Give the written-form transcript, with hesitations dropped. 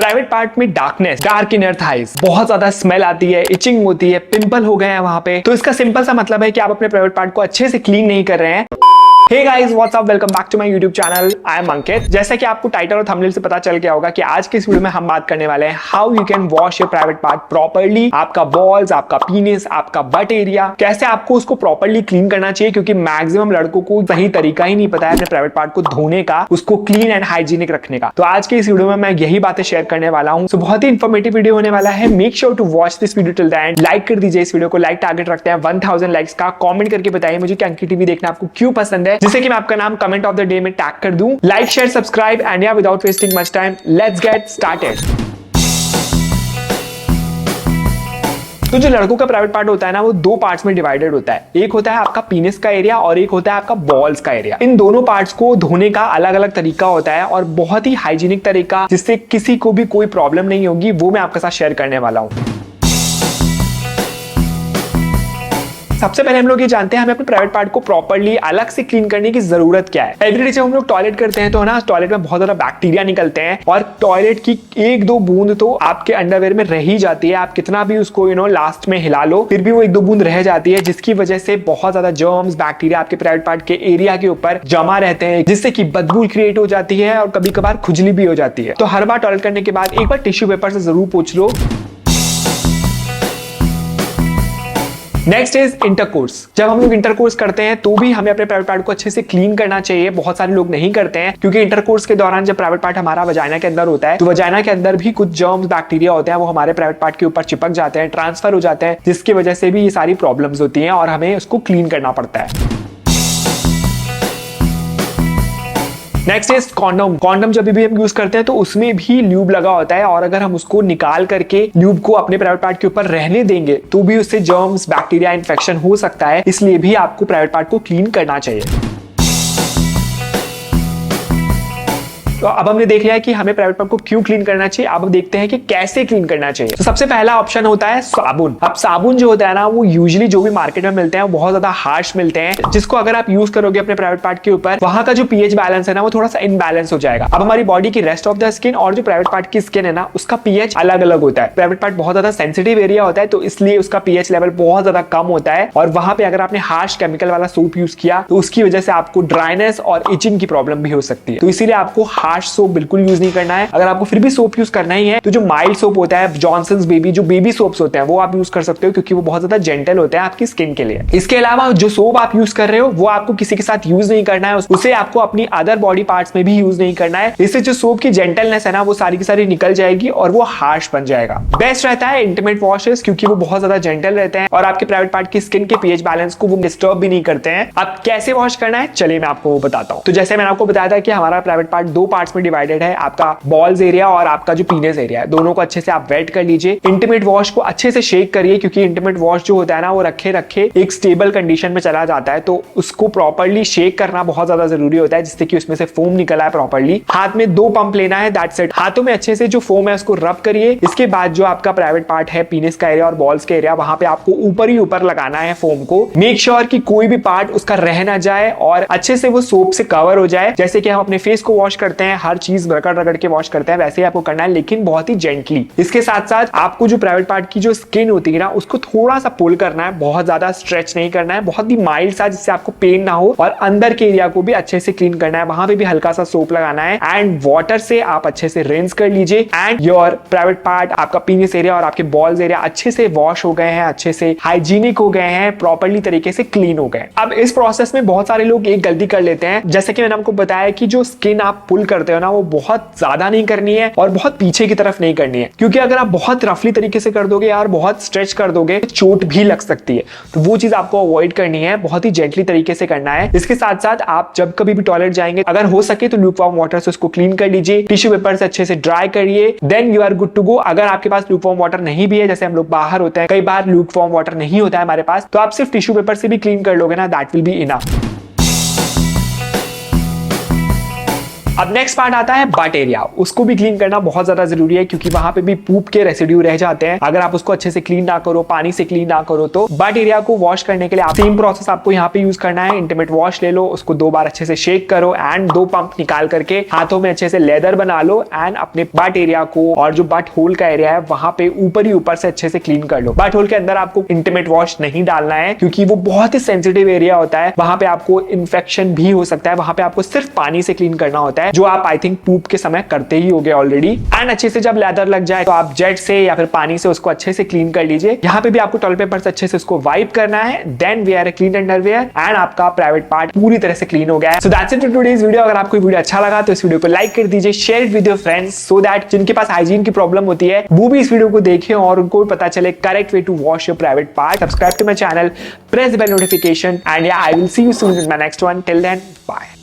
Private part में darkness, dark inner thighs, बहुत ज्यादा स्मेल आती है, इचिंग होती है, पिंपल हो गए हैं वहां पे। तो इसका सिंपल सा मतलब है कि आप अपने प्राइवेट पार्ट को अच्छे से क्लीन नहीं कर रहे हैं। Hey guys, what's up, welcome back to my YouTube channel. I am Ankit. जैसा कि आपको टाइटल और थंबनेल से पता चल गया होगा कि आज के इस वीडियो में हम बात करने वाले हैं how you can wash your private part properly. आपका बॉल्स, आपका पीनिस, आपका बट एरिया, कैसे आपको उसको प्रॉपर्ली क्लीन करना चाहिए, क्योंकि मैक्सिमम लड़कों को सही तरीका ही नहीं पता है अपने प्राइवेट पार्ट को धोने का, उसको क्लीन एंड हाइजीनिक रखने का। तो आज के इस वीडियो में मैं यही बातें शेयर करने वाला हूँ। बहुत ही इन्फॉर्मेटिव वीडियो होने वाला है। Make sure to watch this video till the end. Like कर दीजिए इस वीडियो को, लाइक टारगेट रखते हैं 1000 लाइक्स का। कमेंट करके बताइए मुझे कि अंकित टीवी देखना आपको क्यों पसंद है, जिससे कि मैं आपका नाम कमेंट ऑफ द डे में टैग कर दूं। लाइक, शेयर, सब्सक्राइब एंड या without wasting much time let's get started. तो जो लड़कों का प्राइवेट पार्ट होता है ना, वो दो पार्ट्स में डिवाइडेड होता है। एक होता है आपका पीनिस का एरिया और एक होता है आपका बॉल्स का एरिया। इन दोनों पार्ट्स को धोने का अलग अलग तरीका होता है और बहुत ही हाइजीनिक तरीका, जिससे किसी को भी कोई प्रॉब्लम नहीं होगी, वो मैं आपके साथ शेयर करने वाला हूं। सबसे पहले हम लोग ये जानते हैं हमें अपने प्राइवेट पार्ट को प्रॉपर्ली अलग से क्लीन करने की जरूरत क्या है। एवरीडे जब हम लोग टॉयलेट करते हैं तो ना, टॉयलेट में बहुत ज्यादा बैक्टीरिया निकलते हैं और टॉयलेट की एक दो बूंद तो आपके अंडरवेयर में रह ही जाती है। आप कितना भी उसको लास्ट में हिला लो, फिर भी वो एक दो बूंद रह जाती है, जिसकी वजह से बहुत ज्यादा जर्म्स, बैक्टीरिया आपके प्राइवेट पार्ट के एरिया के ऊपर जमा रहते हैं, जिससे कि बदबू क्रिएट हो जाती है और कभी कभार खुजली भी हो जाती है। तो हर बार टॉयलेट करने के बाद एक बार टिश्यू पेपर से जरूर पोंछ लो। Next is intercourse. जब हम लोग इंटरकोर्स करते हैं तो भी हमें अपने प्राइवेट पार्ट को अच्छे से क्लीन करना चाहिए। बहुत सारे लोग नहीं करते हैं, क्योंकि इंटरकोर्स के दौरान जब प्राइवेट पार्ट हमारा वजाइना के अंदर होता है तो वजाइना के अंदर भी कुछ जर्म्स, बैक्टीरिया होते हैं, वो हमारे प्राइवेट पार्ट के ऊपर चिपक जाते हैं, ट्रांसफर हो जाते हैं, जिसकी वजह से भी ये सारी प्रॉब्लम्स होती हैं और हमें उसको क्लीन करना पड़ता है। Next is condom. कॉन्डम जब भी हम यूज करते हैं तो उसमें भी ल्यूब लगा होता है, और अगर हम उसको निकाल करके ल्यूब को अपने प्राइवेट पार्ट के ऊपर रहने देंगे तो भी उससे जर्म्स, बैक्टीरिया, इन्फेक्शन हो सकता है। इसलिए भी आपको प्राइवेट पार्ट को क्लीन करना चाहिए। तो अब हमने देख लिया है कि हमें प्राइवेट पार्ट को क्यों क्लीन करना चाहिए। अब हम देखते हैं कि कैसे क्लीन करना चाहिए। तो सबसे पहला ऑप्शन होता है साबुन। अब साबुन जो होता है ना, वो यूजुअली जो भी मार्केट में मिलते हैं वो बहुत ज्यादा हार्श मिलते हैं, जिसको अगर आप यूज करोगे अपने प्राइवेट पार्ट के ऊपर, वहां का जो पीएच बैलेंस है ना, वो थोड़ा सा इनबैलेंस हो जाएगा। अब हमारी बॉडी की रेस्ट ऑफ द स्किन और जो प्राइवेट पार्ट की स्किन है ना, उसका पीएच अलग अलग होता है। प्राइवेट पार्ट बहुत ज्यादा सेंसिटिव एरिया होता है, तो इसलिए उसका पीएच लेवल बहुत ज्यादा कम होता है, और वहां पे अगर आपने हार्श केमिकल वाला सोप यूज किया तो उसकी वजह से आपको ड्राइनेस और इचिंग की प्रॉब्लम भी हो सकती है। तो इसीलिए आपको हार्श सोप बिल्कुल यूज नहीं करना है। अगर आपको फिर भी सोप यूज करना ही है तो जो माइल्ड सोप होता है, जॉनसन्स बेबी, जो बेबी सोप्स होते हैं, वो आप यूज कर सकते हो, क्योंकि वो बहुत ज्यादा जेंटल होते हैं आपकी स्किन के लिए। इसके अलावा जो सोप आप यूज कर रहे हो वो आपको किसी के साथ यूज नहीं करना है, उसे आपको अपनी अदर बॉडी पार्ट्स में भी यूज नहीं करना है। इससे जो सोप की जेंटलनेस है ना, वो सारी की सारी निकल जाएगी और वो हार्श बन जाएगा। बेस्ट रहता है इंटीमेट वॉशेस, क्योंकि वो बहुत ज्यादा जेंटल रहते हैं और आपके प्राइवेट पार्ट की स्किन के पीएच बैलेंस को वो डिस्टर्ब भी नहीं करते हैं। अब कैसे वॉश करना है, चलिए मैं आपको बताता हूं। तो जैसे मैंने आपको बताया था कि हमारा प्राइवेट पार्ट दो पार्ट्स में डिवाइडेड है, आपका बॉल्स एरिया और आपका जो पीनिस एरिया है। दोनों को अच्छे से आप वेट कर लीजिए। इंटीमेट वॉश को अच्छे से शेक करिए, क्योंकि इंटीमेट वॉश जो होता है ना, वो रखे रखे एक स्टेबल कंडीशन में चला जाता है, तो उसको प्रॉपर्ली शेक करना बहुत ज्यादा जरूरी होता है, जिससे कि उसमें से फोम निकला है प्रॉपर्ली। हाथ में 2 पंप लेना है, दैट्स इट। हाथों में अच्छे से जो फोम है उसको रब करिए। इसके बाद जो आपका प्राइवेट पार्ट है, पीनिस का एरिया और बॉल्स के एरिया, वहां पे आपको ऊपर ही ऊपर लगाना है फोम को। मेक श्योर कि कोई भी पार्ट उसका रह ना जाए और अच्छे से वो सोप से कवर हो जाए। जैसे कि हम अपने फेस को वॉश करते हैं, हर चीज रगड़ रगड़ के वॉश करते हैं, वैसे ही आपको करना है, लेकिन बहुत ही जेंटली। इसके साथ साथ आपको जो प्राइवेट पार्ट की जो स्किन होती है ना, उसको थोड़ा सा पुल करना है, बहुत ज्यादा स्ट्रेच नहीं करना है, बहुत ही माइल्ड सा, जिससे आपको पेन ना हो, और अंदर के एरिया को भी अच्छे से क्लीन करना है। वहां पे भी हल्का सा सोप लगाना है एंड वाटर से आप अच्छे से रिंस कर लीजिए एंड योर प्राइवेट पार्ट, आपका पीनिस एरिया और आपके बॉल्स एरिया अच्छे से वॉश हो गए हैं, अच्छे से हाइजीनिक हो गए हैं, प्रॉपर्ली तरीके से क्लीन हो गए। अब इस प्रोसेस में बहुत सारे लोग एक गलती कर लेते हैं, जैसे कि मैंने आपको बताया कि जो स्किन आप पुल करते हो ना, वो बहुत ज्यादा नहीं करनी है और बहुत पीछे की तरफ नहीं करनी है, क्योंकि अगर आप बहुत रफली तरीके से कर दोगे यार, बहुत स्ट्रेच कर दोगे, चोट भी लग सकती है। तो वो चीज आपको अवॉइड करनी है, बहुत ही जेंटली तरीके से करना है। इसके साथ साथ आप जब कभी भी टॉयलेट जाएंगे, अगर हो सके तो ल्यूकवार्म वाटर से उसको क्लीन कर लीजिए, टिश्यू पेपर से अच्छे से ड्राई करिए, then you are good to go. अगर आपके पास ल्यूकवार्म वाटर नहीं भी है, जैसे हम लोग बाहर होते हैं, कई बार ल्यूकवार्म वाटर नहीं होता है हमारे पास, तो आप सिर्फ टिश्यू पेपर से भी क्लीन कर लोगे ना, दैट विल बी इनफ। अब नेक्स्ट पार्ट आता है बट एरिया। उसको भी क्लीन करना बहुत ज्यादा जरूरी है क्योंकि वहां पे भी पूप के रेसिड्यू रह जाते हैं। अगर आप उसको अच्छे से क्लीन ना करो, पानी से क्लीन ना करो, तो बट एरिया को वॉश करने के लिए सेम प्रोसेस आपको यहाँ पे यूज करना है। इंटीमेट वॉश ले लो, उसको 2 बार अच्छे से शेक करो एंड 2 पंप निकाल करके हाथों में अच्छे से लेदर बना लो एंड अपने बट एरिया को और जो बट होल का एरिया है वहां पे ऊपर ही ऊपर से अच्छे से क्लीन कर लो। बट होल के अंदर आपको इंटीमेट वॉश नहीं डालना है क्योंकि वो बहुत ही सेंसिटिव एरिया होता है, वहां पे आपको इन्फेक्शन भी हो सकता है। वहां पे आपको सिर्फ पानी से क्लीन करना होता है, जो आप आई थिंक पूप के समय करते ही होगे ऑलरेडी। एंड अच्छे से जब लेदर लग जाए तो आप जेट से या फिर पानी से उसको अच्छे से क्लीन कर लीजिए। यहाँ पे भी आपको टॉयलेट पेपर से अच्छे से उसको वाइप करना है, then wear a clean underwear and आपका प्राइवेट पार्ट पूरी तरह से क्लीन हो गया है। So that's it for today's video. अगर आपको वीडियो अच्छा लगा तो इस वीडियो को लाइक कर दीजिए, share it with your friends so that जिनके पास हाइजीन की प्रॉब्लम होती है वो भी इस वीडियो को देखें और उनको भी पता चले correct way to wash your private part. Subscribe to my channel, press the bell notification, and yeah, I will see you soon in my next one. Till then, bye.